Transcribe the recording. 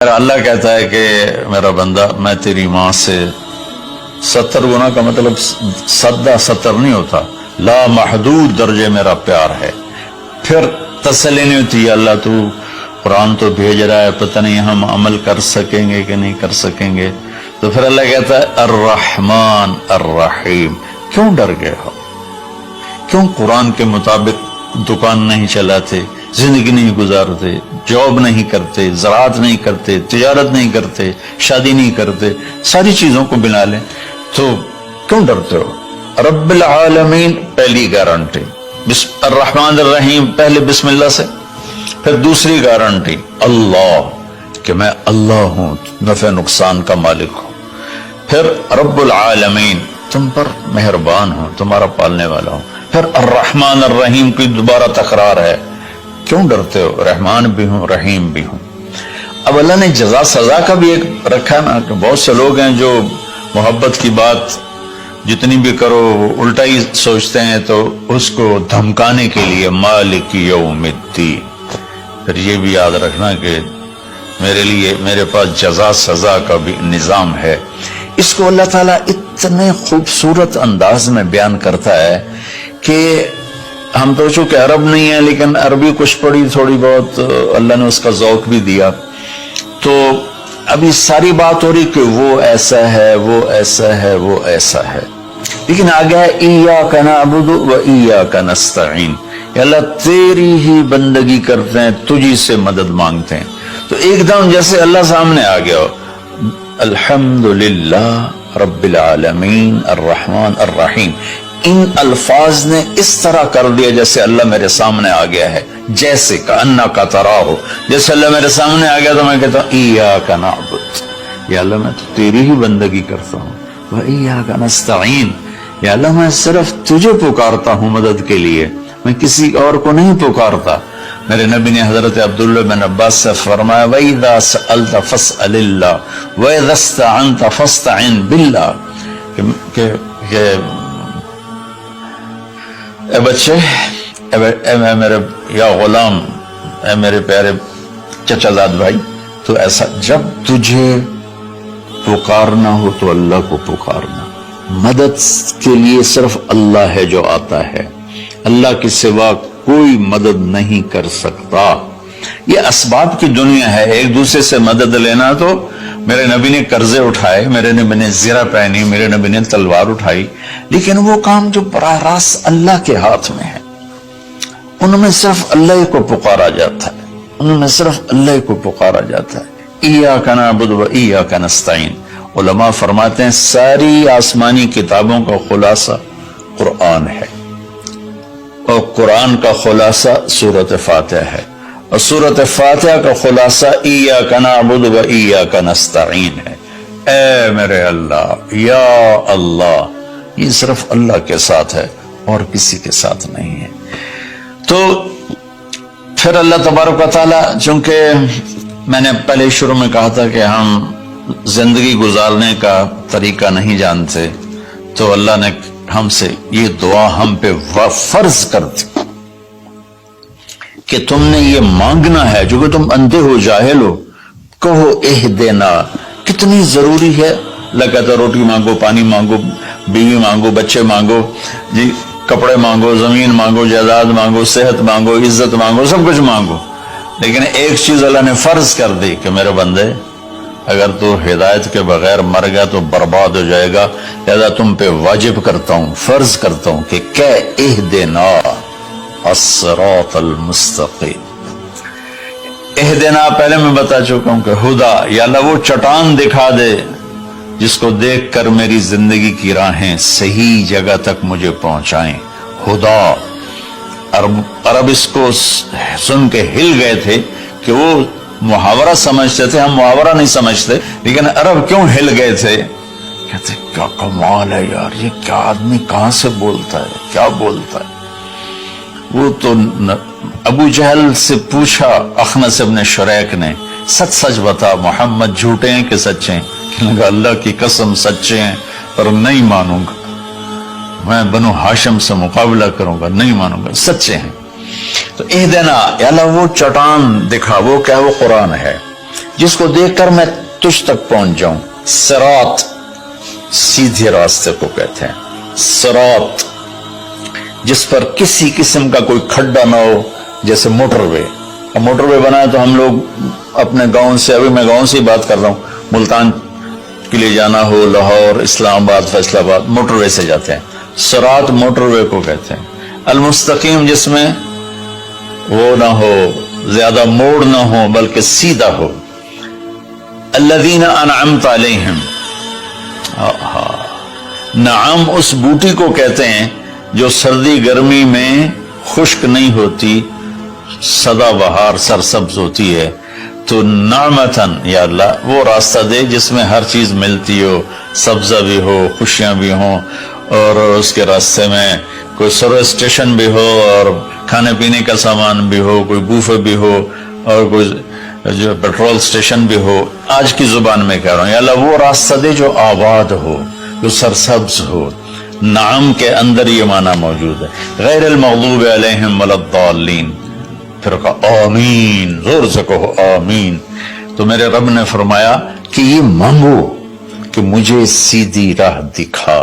اللہ کہتا ہے کہ میرا بندہ میں تیری ماں سے 70 گنا کا مطلب سدہ 70 نہیں ہوتا، لا محدود درجے میرا پیار ہے۔ پھر تسلی نہیں ہوتی، اللہ تو قرآن تو بھیج رہا ہے، پتہ نہیں ہم عمل کر سکیں گے کہ نہیں کر سکیں گے۔ تو پھر اللہ کہتا ہے الرحمن الرحیم، کیوں ڈر گئے ہو؟ کیوں قرآن کے مطابق دکان نہیں چلاتے، زندگی نہیں گزارتے، جاب نہیں کرتے، زراعت نہیں کرتے، تجارت نہیں کرتے، شادی نہیں کرتے، ساری چیزوں کو بنا لیں تو کیوں ڈرتے ہو؟ رب العالمین پہلی گارنٹی، الرحمن الرحیم پہلے بسم اللہ سے، پھر دوسری گارنٹی اللہ کہ میں اللہ ہوں، نفع نقصان کا مالک ہوں، پھر رب العالمین تم پر مہربان ہوں، تمہارا پالنے والا ہوں، پھر الرحمن الرحیم کی دوبارہ تکرار ہے۔ کیوں ڈرتے ہو؟ رحمان بھی ہوں رحیم بھی ہوں۔ اب اللہ نے جزا سزا کا بھی ایک رکھا نا، کہ بہت سے لوگ ہیں جو محبت کی بات جتنی بھی کرو وہ الٹا ہی سوچتے ہیں، تو اس کو دھمکانے کے لیے مالک یوم الدین۔ پھر یہ بھی یاد رکھنا کہ میرے لیے میرے پاس جزا سزا کا بھی نظام ہے۔ اس کو اللہ تعالیٰ اتنے خوبصورت انداز میں بیان کرتا ہے کہ ہم تو چونکہ عرب نہیں ہیں لیکن عربی کچھ پڑھی تھوڑی بہت، اللہ نے اس کا ذوق بھی دیا، تو ابھی ساری بات ہو رہی کہ وہ ایسا ہے، وہ ایسا ہے، وہ ایسا ہے، لیکن آگے ہے ایاک نعبد و ایاک نستعین، اللہ تیری ہی بندگی کرتے ہیں، تجھی سے مدد مانگتے ہیں۔ تو ایک دم جیسے اللہ سامنے آ گیا ہو، الحمدللہ رب العالمین الرحمن الرحیم، ان الفاظ نے اس طرح کر دیا جیسے اللہ میرے سامنے آ گیا ہے، جیسے کہ انک تراہ، جیسے اللہ میرے سامنے آ گیا تو میں کہتا ہوں ایاک نعبد، یا اللہ میں تو تیری ہی بندگی کرتا ہوں، و ایاک نستعین، یا اللہ میں صرف تجھے پکارتا ہوں مدد کے لیے، میں کسی اور کو نہیں پکارتا۔ میرے نبی نے حضرت عبداللہ بن عباس سے فرمایا وَإِذَا سَأَلْتَ فَاسْأَلِ اللَّهِ وَإِذَا اسْتَعَنْتَ فَاسْتَعِنْ بِاللَّهِ کہ اے بچے، اے میرے یا غلام، اے میرے پیارے چچا زاد بھائی، تو ایسا جب تجھے پکارنا ہو تو اللہ کو پکارنا، مدد کے لیے صرف اللہ ہے جو آتا ہے، اللہ کے سوا کوئی مدد نہیں کر سکتا۔ یہ اسباب کی دنیا ہے، ایک دوسرے سے مدد لینا، تو میرے نبی نے قرضے اٹھائے، میرے نبی نے زرہ پہنی، میرے نبی نے تلوار اٹھائی، لیکن وہ کام جو براہ راست اللہ کے ہاتھ میں ہے ان میں صرف اللہ کو پکارا جاتا ہے، ان میں صرف اللہ کو پکارا جاتا ہے۔ ایاک نعبد و ایاک نستعین، علماء فرماتے ہیں ساری آسمانی کتابوں کا خلاصہ قرآن ہے، اور قرآن کا خلاصہ سورۃ فاتحہ ہے، اور سورۃ فاتحہ کا خلاصہ ایاک نعبد و ایاک نستعین ہے۔ اے میرے اللہ، یا اللہ، یہ صرف اللہ کے ساتھ ہے اور کسی کے ساتھ نہیں ہے۔ تو پھر اللہ تبارک و تعالیٰ، چونکہ میں نے پہلے شروع میں کہا تھا کہ ہم زندگی گزارنے کا طریقہ نہیں جانتے، تو اللہ نے ہم سے یہ دعا ہم پہ فرض کر دی کہ تم نے یہ مانگنا ہے، جو کہ تم اندھے ہو جاہل ہو، کہو اہدنا۔ کتنی ضروری ہے، اللہ کہتا ہے روٹی مانگو، پانی مانگو، بیوی مانگو، بچے مانگو، جی کپڑے مانگو، زمین مانگو، جائیداد مانگو، صحت مانگو، عزت مانگو، سب کچھ مانگو، لیکن ایک چیز اللہ نے فرض کر دی کہ میرے بندے اگر تو ہدایت کے بغیر مر گیا تو برباد ہو جائے گا، لہذا تم پہ واجب کرتا ہوں، فرض کرتا ہوں کہ کہ اہدنا الصراط المستقیم۔ اہدنا پہلے میں بتا چکا ہوں کہ ہدا، یا اللہ وہ چٹان دکھا دے جس کو دیکھ کر میری زندگی کی راہیں صحیح جگہ تک مجھے پہنچائیں۔ ہدا، عرب اس کو سن کے ہل گئے تھے کہ وہ محاورہ سمجھتے تھے، ہم محاورہ نہیں سمجھتے، لیکن عرب کیوں ہل گئے تھے؟ کہتے کیا کمال ہے یار، یہ کیا آدمی کہاں سے بولتا ہے، کیا بولتا ہے۔ وہ تو ابو جہل سے پوچھا اخنس ابن شریک نے، سچ سچ بتا محمد جھوٹے ہیں کہ سچے ہیں؟ کہنے لگا اللہ کی قسم سچے ہیں، پر نہیں مانوں گا، میں بنو ہاشم سے مقابلہ کروں گا، نہیں مانوں گا، سچے ہیں۔ تو اہدنا، یا اللہ وہ چٹان دکھا، وہ کیا؟ وہ قرآن ہے۔ جس کو دیکھ کر میں تجھ تک پہنچ جاؤں. صراط سیدھے راستے کو کہتے ہیں. صراط جس پر کسی قسم کا کوئی کھڈا نہ ہو، جیسے موٹر وے. اب موٹر وے بنا ہے تو ہم لوگ اپنے گاؤں سے، ابھی میں گاؤں سے ہی بات کر رہا ہوں، ملتان کے لیے جانا ہو، لاہور، اسلام آباد، فیصل آباد، موٹر وے سے جاتے ہیں. صراط موٹر وے کو کہتے ہیں. المستقیم جس میں وہ نہ ہو، زیادہ موڑ نہ ہو بلکہ سیدھا ہو. الذین انعمت علیہم. نعم اس بوٹی کو کہتے ہیں جو سردی گرمی میں خشک نہیں ہوتی، سدا بہار سرسبز ہوتی ہے. تو نعمتن یا اللہ وہ راستہ دے جس میں ہر چیز ملتی ہو، سبزہ بھی ہو، خوشیاں بھی ہوں، اور اس کے راستے میں کوئی سروس اسٹیشن بھی ہو، اور کھانے پینے کا سامان بھی ہو، کوئی بوفے بھی ہو، اور کوئی جو پیٹرول اسٹیشن بھی ہو. آج کی زبان میں کہہ رہا ہوں، یا اللہ وہ راستہ دے جو آباد ہو، جو سرسبز ہو. نعم کے اندر یہ معنی موجود ہے. غیر المغضوب علیہم ولا الضالین. پھر کہا آمین، زور سے کہو آمین. تو میرے رب نے فرمایا کہ یہ مانگو کہ مجھے سیدھی راہ دکھا.